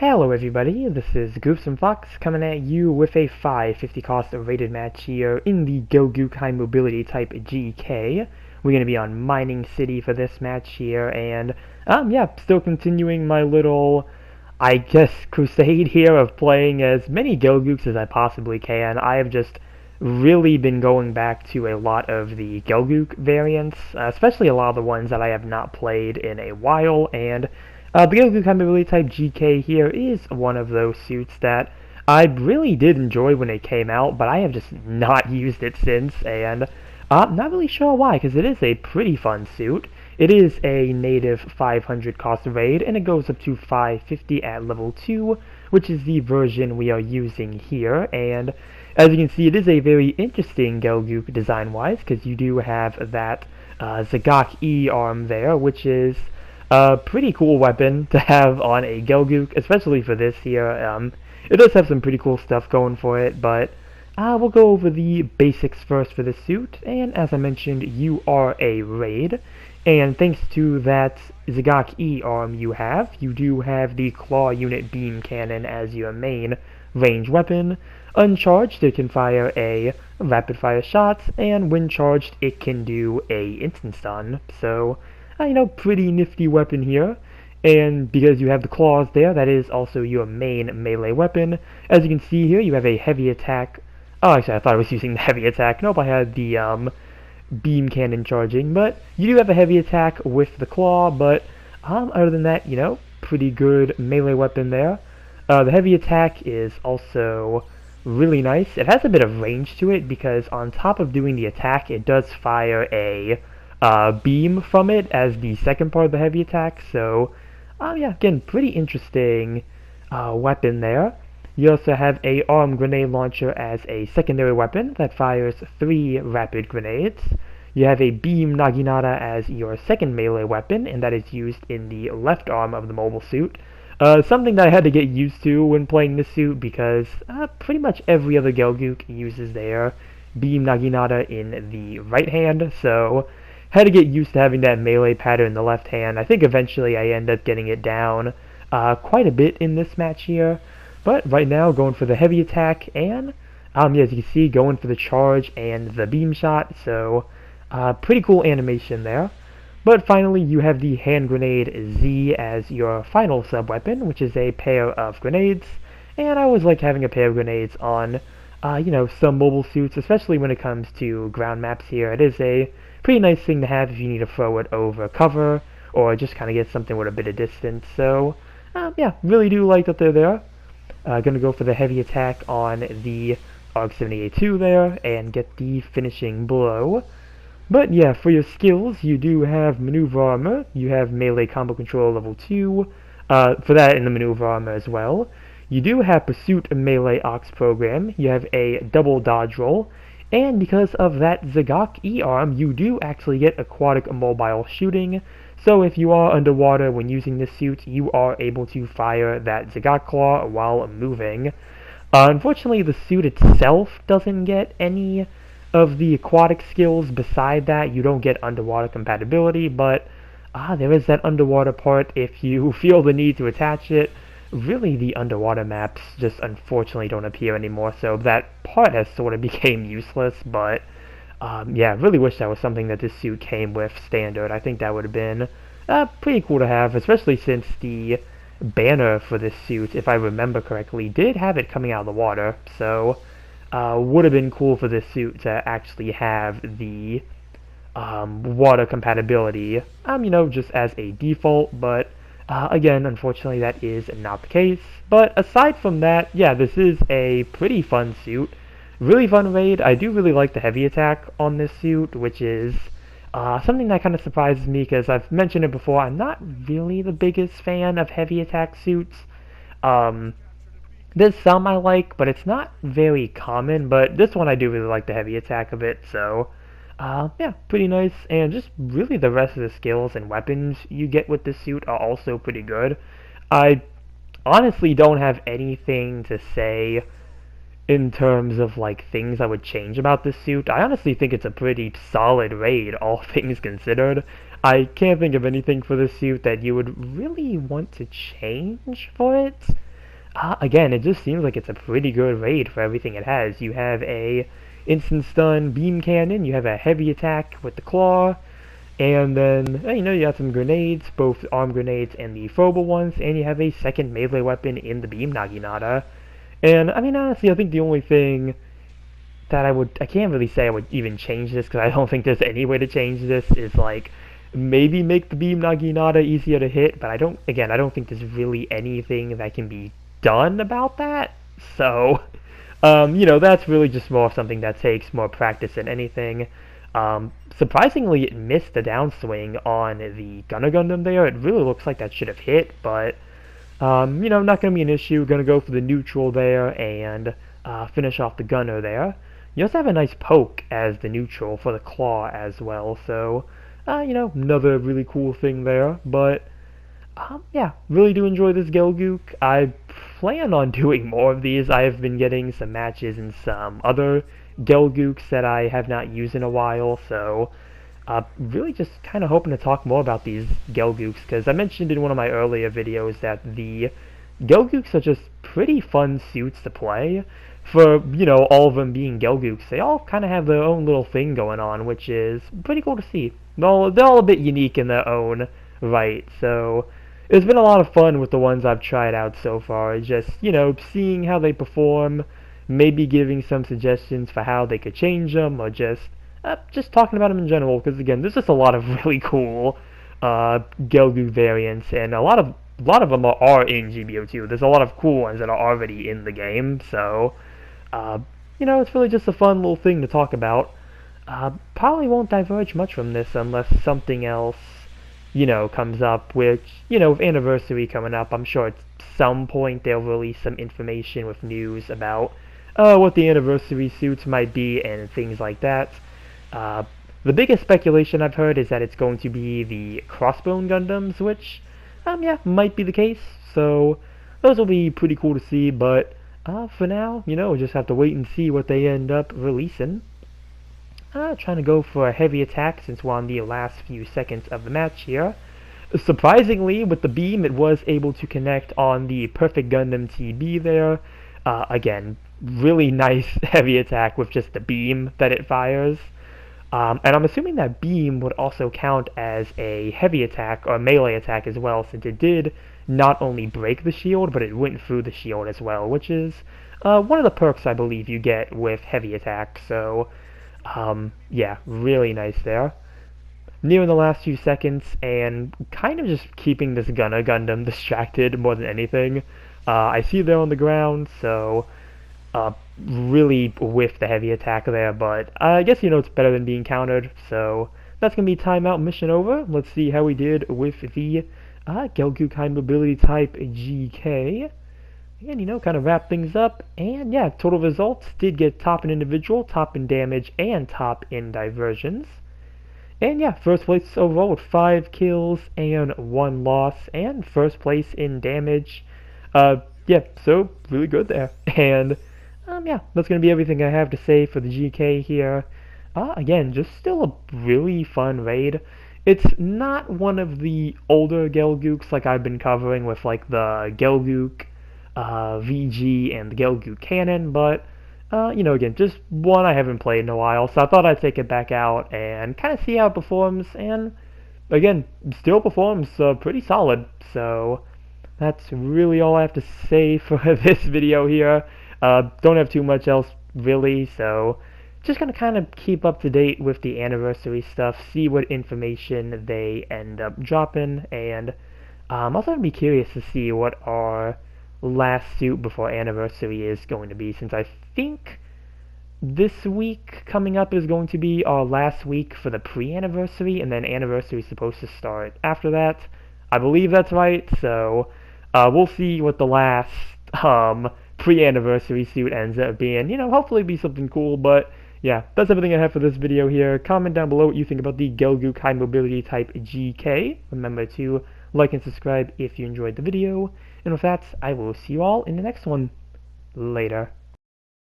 Hello everybody, this is Goofs Fox coming at you with a 550 cost rated match here in the Gelgoog High Mobility Type GK. We're going to be on Mining City for this match here, and still continuing my little, I guess, crusade here of playing as many Gelgoogs as I possibly can. I have just really been going back to a lot of the Gelgoog variants, especially a lot of the ones that I have not played in a while, and the Gelgoog High Mobility Type GK here is one of those suits that I really did enjoy when it came out, but I have just not used it since, and I'm not really sure why, because it is a pretty fun suit. It is a native 500 cost raid, and it goes up to 550 at level 2, which is the version we are using here, and as you can see, it is a very interesting Gelgoog design-wise, because you do have that Gelgoog I arm there, which is a pretty cool weapon to have on a Gelgoog, especially for this here. It does have some pretty cool stuff going for it, but we'll go over the basics first for this suit. And as I mentioned, you are a raid, and thanks to that Gelgoog I arm you do have the claw unit beam cannon as your main range weapon. Uncharged, it can fire a rapid fire shots, and when charged, it can do a instant stun. So pretty nifty weapon here, and because you have the claws there, that is also your main melee weapon. As you can see here, you have a heavy attack. Oh, actually, I thought I was using the heavy attack. Nope, I had the beam cannon charging, but you do have a heavy attack with the claw, but other than that, pretty good melee weapon there. The heavy attack is also really nice. It has a bit of range to it, because on top of doing the attack, it does fire a beam from it as the second part of the heavy attack. So again, pretty interesting weapon there. You also have a armed grenade launcher as a secondary weapon that fires 3 rapid grenades. You have a beam naginata as your second melee weapon, and that is used in the left arm of the mobile suit. Something that I had to get used to when playing this suit, because pretty much every other Gelgoog uses their beam naginata in the right hand, so had to get used to having that melee pattern in the left hand. I think eventually I end up getting it down quite a bit in this match here. But right now, going for the heavy attack, and as you can see, going for the charge and the beam shot. So pretty cool animation there. But finally, you have the hand grenade Z as your final sub-weapon, which is a pair of grenades. And I always like having a pair of grenades on some mobile suits, especially when it comes to ground maps here. It is a pretty nice thing to have if you need to throw it over cover, or just kind of get something with a bit of distance. So, really do like that they're there. Gonna go for the heavy attack on the ARC-78-2 there, and get the finishing blow. But yeah, for your skills, you do have maneuver armor, you have melee combo control level 2, for that in the maneuver armor as well. You do have pursuit melee ox program, you have a double dodge roll, and because of that Gelgoog I arm, you do actually get aquatic mobile shooting. So if you are underwater when using this suit, you are able to fire that Gelgoog claw while moving. Unfortunately, the suit itself doesn't get any of the aquatic skills. Beside that, you don't get underwater compatibility, but there is that underwater part if you feel the need to attach it. Really, the underwater maps just unfortunately don't appear anymore, so that part has sort of became useless. But really wish that was something that this suit came with standard. I think that would have been pretty cool to have, especially since the banner for this suit, if I remember correctly, did have it coming out of the water. So would have been cool for this suit to actually have the water compatibility, just as a default. But again, unfortunately, that is not the case. But aside from that, this is a pretty fun suit. Really fun raid. I do really like the heavy attack on this suit, which is something that kind of surprises me, because I've mentioned it before, I'm not really the biggest fan of heavy attack suits. There's some I like, but it's not very common. But this one I do really like the heavy attack of it, so pretty nice. And just really the rest of the skills and weapons you get with this suit are also pretty good. I honestly don't have anything to say in terms of things I would change about this suit. I honestly think it's a pretty solid raid, all things considered. I can't think of anything for this suit that you would really want to change for it. Again, it just seems like it's a pretty good raid for everything it has. You have a instant stun beam cannon, you have a heavy attack with the claw, and then, you have some grenades, both arm grenades and the throwable ones, and you have a second melee weapon in the beam naginata. And, I mean, honestly, I think the only thing that I can't really say I would even change this, because I don't think there's any way to change this, is, like, maybe make the beam naginata easier to hit, but I don't think there's really anything that can be done about that. So, that's really just more something that takes more practice than anything. Surprisingly, it missed the downswing on the Gundam there. It really looks like that should have hit, but, not going to be an issue. Going to go for the neutral there and finish off the gunner there. You also have a nice poke as the neutral for the claw as well, so, another really cool thing there. But, yeah, really do enjoy this Gelgoog. I plan on doing more of these. I have been getting some matches in some other Gelgoogs that I have not used in a while, so really just kind of hoping to talk more about these Gelgoogs, because I mentioned in one of my earlier videos that the Gelgoogs are just pretty fun suits to play. For, all of them being Gelgoogs, they all kind of have their own little thing going on, which is pretty cool to see. They're all a bit unique in their own right, so it's been a lot of fun with the ones I've tried out so far. Just, seeing how they perform, maybe giving some suggestions for how they could change them, or just talking about them in general, because again, there's just a lot of really cool Gelgoog variants, and a lot of them are in GBO2. There's a lot of cool ones that are already in the game, so, it's really just a fun little thing to talk about. Probably won't diverge much from this unless something else, comes up, which, with Anniversary coming up, I'm sure at some point they'll release some information with news about what the Anniversary suits might be and things like that. The biggest speculation I've heard is that it's going to be the Crossbone Gundams, which, yeah, might be the case, so those will be pretty cool to see, but for now, we'll just have to wait and see what they end up releasing. Trying to go for a heavy attack since we're on the last few seconds of the match here. Surprisingly, with the beam, it was able to connect on the Perfect Gundam TB there. Again, really nice heavy attack with just the beam that it fires. And I'm assuming that beam would also count as a heavy attack or melee attack as well, since it did not only break the shield, but it went through the shield as well, which is one of the perks I believe you get with heavy attack. So, yeah, really nice there. Near the last few seconds, and kind of just keeping this Gundam distracted more than anything. I see they're on the ground, so really whiffed the heavy attack there, but I guess, it's better than being countered, so that's going to be timeout mission over. Let's see how we did with the Gelgoog High Mobility Type GK. And, kind of wrap things up, and yeah, total results did get top in individual, top in damage, and top in diversions. And yeah, first place overall with 5 kills and 1 loss, and first place in damage. Yeah, so really good there. And yeah, that's going to be everything I have to say for the GK here. Again, just still a really fun raid. It's not one of the older Gelgoogs like I've been covering with like the Gelgoog VG and the Gelgoog Cannon, but again, just one I haven't played in a while, so I thought I'd take it back out and kind of see how it performs, and again, still performs pretty solid, so that's really all I have to say for this video here. Don't have too much else really, so just gonna kind of keep up to date with the Anniversary stuff, see what information they end up dropping, and also gonna be curious to see what our last suit before Anniversary is going to be, since I think this week coming up is going to be our last week for the pre-Anniversary, and then Anniversary is supposed to start after that. I believe that's right, so we'll see what the last pre-Anniversary suit ends up being. Hopefully be something cool, but yeah, that's everything I have for this video here. Comment down below what you think about the Gelgoog High Mobility Type GK. Remember to like and subscribe if you enjoyed the video. And with that, I will see you all in the next one. Later.